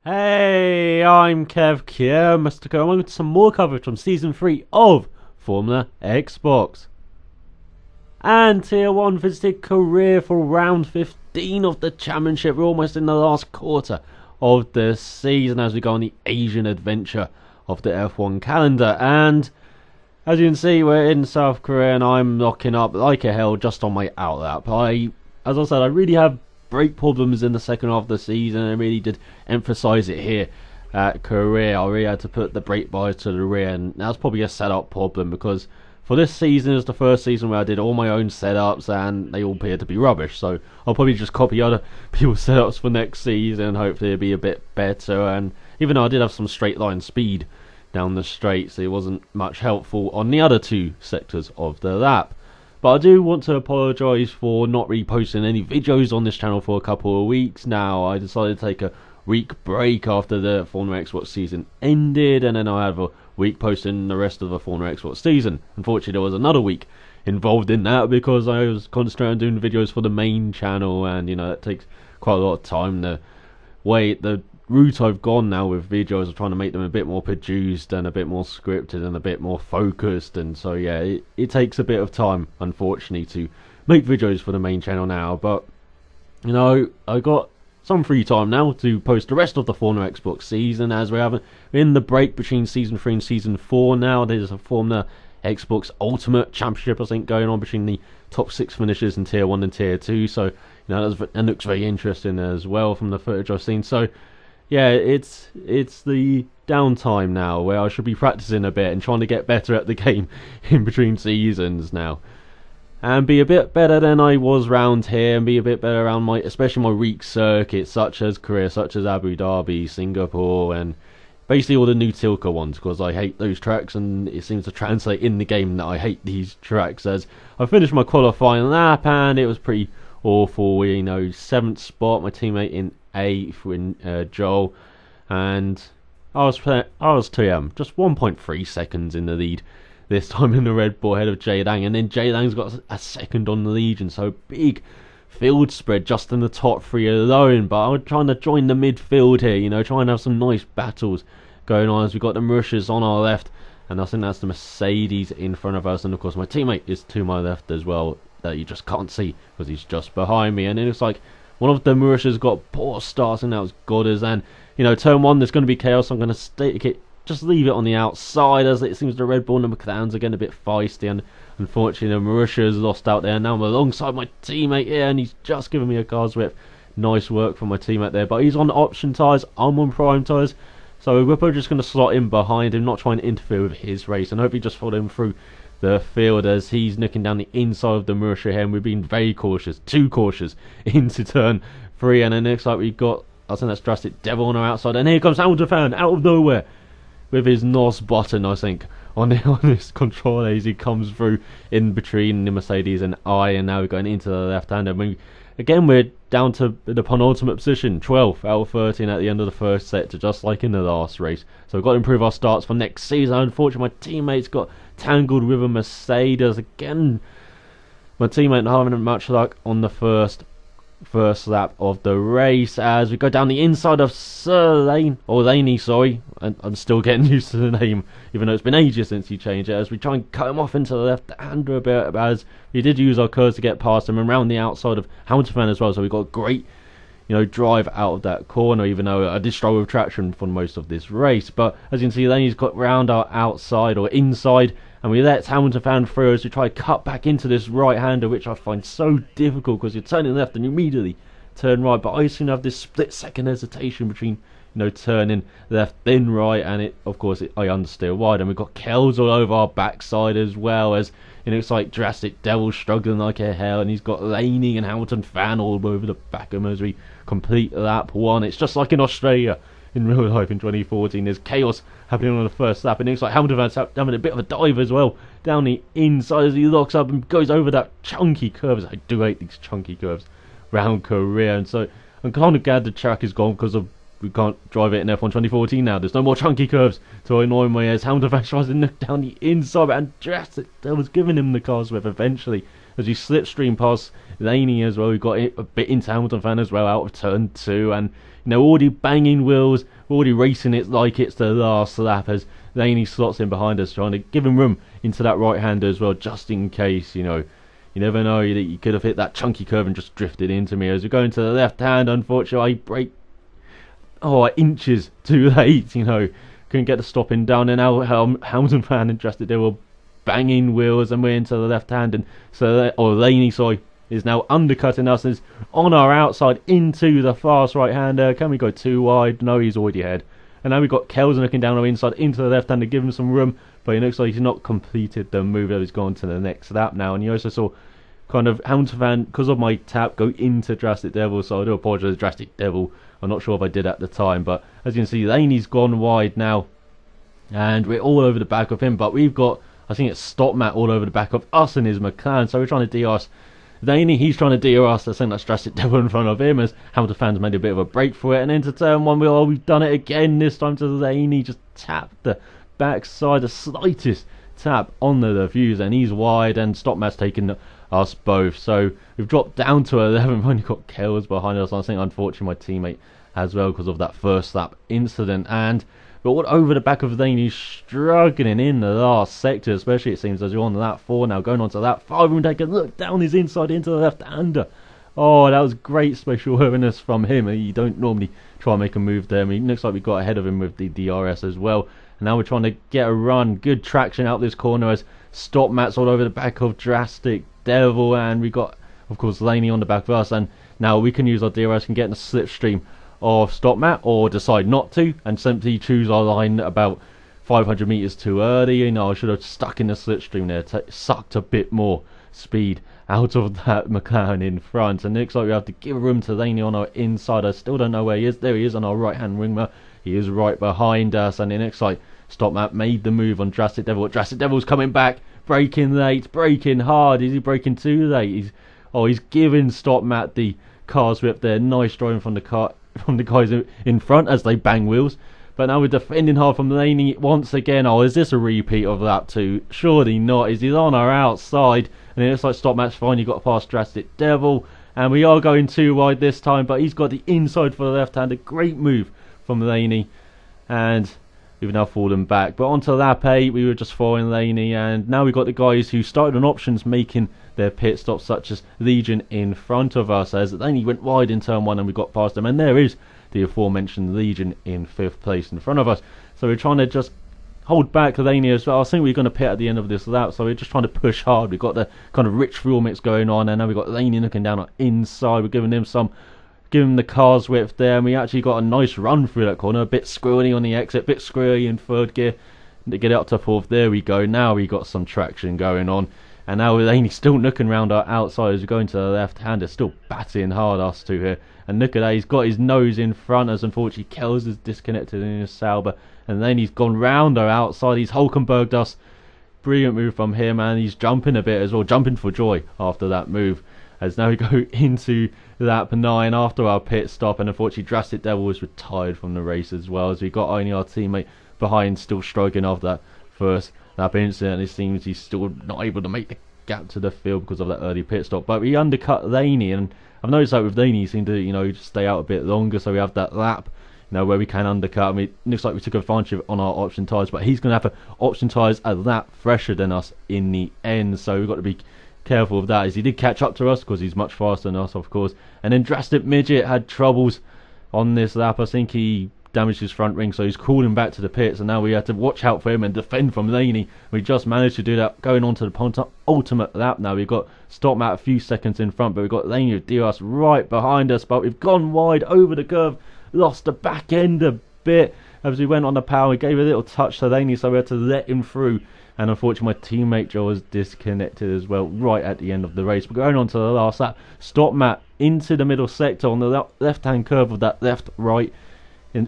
Hey, I'm Kev here, Mr. Go along with some more coverage from Season 3 of Formula Xbox. And Tier 1 visited Korea for round 15 of the championship. We're almost in the last quarter of the season as we go on the Asian adventure of the F1 calendar. And as you can see, we're in South Korea and I'm knocking up like a hell just on my outlap. As I said, I really have brake problems in the second half of the season, and I really did emphasise it here at Korea. I really had to put the brake bias to the rear, and that's probably a setup problem because for this season is the first season where I did all my own setups and they all appear to be rubbish. So I'll probably just copy other people's setups for next season and hopefully it'll be a bit better. And even though I did have some straight line speed down the straights, it wasn't much helpful on the other two sectors of the lap. But I do want to apologise for not really posting any videos on this channel for a couple of weeks now. I decided to take a week break after the Formula Xbox season ended, and then I have a week posting the rest of the Formula Xbox season. Unfortunately, there was another week involved in that because I was concentrating on doing videos for the main channel, and you know, that takes quite a lot of time. The route I've gone now with videos of trying to make them a bit more produced and a bit more scripted and a bit more focused, and so yeah, it takes a bit of time, unfortunately, to make videos for the main channel now. But you know, I got some free time now to post the rest of the Formula Xbox season, as we're in the break between season 3 and season 4 now. There's a Formula Xbox Ultimate Championship, I think, going on between the top 6 finishers in Tier 1 and Tier 2, so you know, that looks very interesting as well from the footage I've seen. So yeah, it's the downtime now where I should be practicing a bit and trying to get better at the game in between seasons now, and be a bit better than I was round here, and be a bit better around especially my weak circuits such as Korea, such as Abu Dhabi, Singapore, and basically all the new Tilka ones, because I hate those tracks, and it seems to translate in the game that I hate these tracks. As I finished my qualifying lap and it was pretty awful. You know, 7th spot, my teammate in 8th in Joel, and I was just 1.3 seconds in the lead this time in the Red Bull ahead of Jay Lang, and then Jay Lang's got a second on the lead, and so big field spread just in the top 3 alone. But I'm trying to join the midfield here, you know, trying to have some nice battles going on as we've got the Mauritius on our left, and I think that's the Mercedes in front of us, and of course my teammate is to my left as well, that you just can't see because he's just behind me. And it looks like one of the Mauritius got poor starts, and that was Goddard's. And you know, turn 1 there's going to be chaos. I'm going to stake it, just leave it on the outside, as it seems the Red Bull and the McLarens are getting a bit feisty, and unfortunately the Mauritius lost out there. Now I'm alongside my teammate here, and he's just giving me a car's whip. Nice work from my teammate there, but he's on option tyres, I'm on prime tyres, so we're probably just going to slot in behind him, not trying to interfere with his race, and hopefully just follow him through the field as he's nicking down the inside of the Mauritius here, and we've been very cautious, too cautious, into turn 3. And then next up we've got, I think that's Drastic Devil on our outside, and here comes Hamilton out of nowhere with his NOS button, I think, on this control as he comes through in between the Mercedes and and now we're going into the left-hander. Again, we're down to the penultimate position, 12th out of 13 at the end of the first sector, just like in the last race. So we've got to improve our starts for next season. Unfortunately, my teammates got tangled with a Mercedes again. My teammate not having much luck on the first lap of the race as we go down the inside of Laney, sorry. I'm still getting used to the name, even though it's been ages since he changed it, as we try and cut him off into the left-hander a bit, as we did use our curves to get past him and around the outside of Hamilton as well. So we got a great, you know, drive out of that corner, even though I did struggle with traction for most of this race. But as you can see, Laney's got round our outside or inside, and we let Hamilton fan through as we try to cut back into this right-hander, which I find so difficult because you're turning left and you immediately turn right. But I seem to have this split-second hesitation between, you know, turning left then right, and I understeer wide. And we've got Kells all over our backside as well, as it looks like Drastic Devil struggling like a hell, and he's got Laney and Hamilton fan all over the back of him as we complete lap 1. It's just like in Australia in real life in 2014. There's chaos happening on the first lap, and it looks like Hamilton's having a bit of a dive as well down the inside as he locks up and goes over that chunky curve. I do hate these chunky curves round Korea, and so I'm kind of glad the track is gone because we can't drive it in F1 2014 now. There's no more chunky curves to annoy me as Hamilton tries to knock down the inside, and Drastic was giving him the cars whip eventually as we slipstream past Laney as well. We got it a bit into Hamilton Fan as well out of turn 2, and already banging wheels, already racing it like it's the last lap as Laney slots in behind us, trying to give him room into that right hander as well, just in case. You never know that you could have hit that chunky curve and just drifted into me. As we go into the left hand, unfortunately I brake inches too late. Couldn't get the stopping down, and now Hamilton Fan and Drastic Devil banging wheels, and we're into the left hand, and Laney is now undercutting us, and is on our outside into the fast right hander. Can we go too wide? No, he's already ahead. And now we've got Kells looking down our inside into the left hand to give him some room, but it looks like he's not completed the move. He's gone to the next lap now. And you also saw kind of Hamilton Fan, because of my tap, go into Drastic Devil, so I do apologise, Drastic Devil. I'm not sure if I did at the time, but as you can see, Laney's gone wide now, and we're all over the back of him, but we've got, I think it's Stop Matt all over the back of us and his McLaren, so we're trying to DRS Laney. He's trying to DRS, I think that's Drastic Devil in front of him, as Hamilton Fan's made a bit of a break for it, and into turn 1, we've done it again, this time to Laney, just tapped the backside, the slightest tap on the diffuser, and he's wide, and Stop Matt's taken us both, so we've dropped down to 11. We've only got Kells behind us. I think unfortunately my teammate as well, because of that first lap incident, and we're all over the back of Laney, struggling in the last sector, especially it seems as we're on lap 4 now, going on to lap 5, and take a look down his inside into the left-hander. Oh, that was great special awareness from him. You don't normally try and make a move there. I mean, it looks like we got ahead of him with the DRS as well, and now we're trying to get a run, good traction out this corner as Stop Matt's all over the back of Drastic Devil, and we got, of course, Laney on the back of us, and now we can use our DRS and get in the slipstream of Stop Matt, or decide not to and simply choose our line about 500 meters too early. I should have stuck in the slipstream there, sucked a bit more speed out of that McLaren in front, and it looks like we have to give room to Laney on our inside. I still don't know where he is. There he is on our right hand wing. He is right behind us, and it looks like Stop Matt made the move on Drastic Devil. Drastic Devil's coming back, braking late, braking hard. Is he braking too late? He's giving Stop Matt the car whip there. Nice driving from the guys in front as they bang wheels. But now we're defending hard from Laney once again. Is this a repeat of lap 2? Surely not. He's on our outside, and it looks like Stop Matt's finally got past Drastic Devil, and we are going too wide this time, but he's got the inside for the left hand. A great move from Laney, and we've now fallen back. But onto lap 8, we were just following Laney, and now we've got the guys who started on options making their pit stops, such as Legion in front of us, as Laney went wide in turn 1 and we got past them, and there is the aforementioned Legion in 5th place in front of us. So we're trying to just hold back Laney as well. I think we're going to pit at the end of this lap, so we're just trying to push hard. We've got the kind of rich fuel mix going on, and now we've got Laney looking down our inside. We're giving him the car's width there, and we actually got a nice run through that corner. A bit squirrely on the exit, a bit squirrely in 3rd gear to get it up to 4th. There we go. Now we got some traction going on, and now Laney's still looking round our outside as we go into the left hand. It's still batting hard, us two here. And look at that, he's got his nose in front, as unfortunately Kells is disconnected in his Sauber, and then he's gone round our outside. He's Hulkenberged us. Brilliant move from him, and he's jumping a bit as well, jumping for joy after that move. As now we go into lap 9 after our pit stop, and unfortunately Drastic Devil was retired from the race as well, as we got only our teammate behind still struggling after that first lap incident. It seems he's still not able to make the gap to the field because of that early pit stop, but we undercut Laney, and I've noticed that with Laney he seemed to just stay out a bit longer, so we have that lap where we can undercut. I mean, it looks like we took advantage of it on our option tyres, but he's going to have option tyres a lap fresher than us in the end, so we've got to be careful of that, as he did catch up to us because he's much faster than us, of course. And then Drastic Midget had troubles on this lap. I think he damaged his front ring, so he's crawling back to the pits, and now we had to watch out for him and defend from Laney. We just managed to do that going on to the ultimate lap. Now we've got Stop Matt a few seconds in front, but we've got Laney with DRS right behind us, but we've gone wide over the curve, lost the back end a bit as we went on the power. We gave a little touch to Laney, so we had to let him through, and unfortunately my teammate Joe was disconnected as well right at the end of the race. But going on to the last lap, Stop Matt into the middle sector on the left hand curve of that left right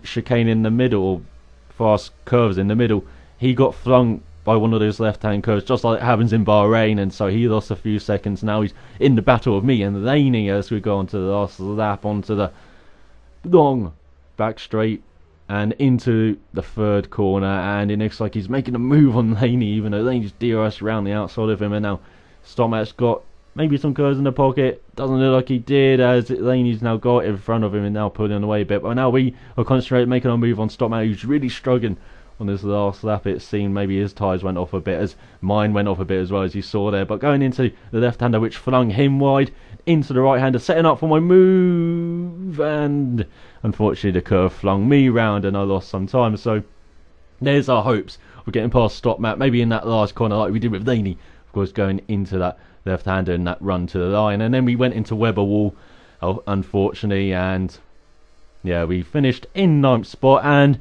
chicane in the middle, or fast curves in the middle. He got flung by one of those left hand curves, just like it happens in Bahrain, and so he lost a few seconds. Now he's in the battle with me and Laney as we go on to the last lap, onto the long back straight and into the 3rd corner, and it looks like he's making a move on Laney, even though Laney's DRS around the outside of him. And now Stop Matt's got maybe some curves in the pocket. Doesn't look like he did, as Laney's now got it in front of him and now pulling away a bit. But now we are concentrating, making our move on Stockman, who's really struggling on this last lap. It seemed maybe his tyres went off a bit, as mine went off a bit as well, as you saw there. But going into the left-hander, which flung him wide into the right-hander, setting up for my move, and unfortunately the curve flung me round and I lost some time. So there's our hopes of getting past Stop Matt, maybe in that last corner like we did with Laney, of course, going into that left-hander and that run to the line. And then we went into Webber Wall, unfortunately, and yeah, we finished in 9th spot, and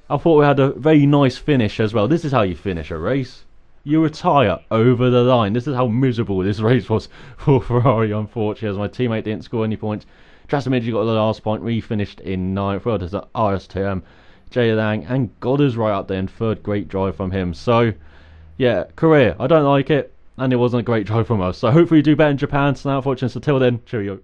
I thought we had a very nice finish as well. This is how you finish a race. You retire over the line. This is how miserable this race was for Ferrari, unfortunately, as my teammate didn't score any points. Trasimidji got the last point. We finished in 9th. Well, there's RSTM, Jay Lang, and Goddard's right up there in 3rd. Great drive from him. So, yeah, career. I don't like it, and it wasn't a great drive from us. So hopefully we do better in Japan. So now, unfortunately, until then, cheerio.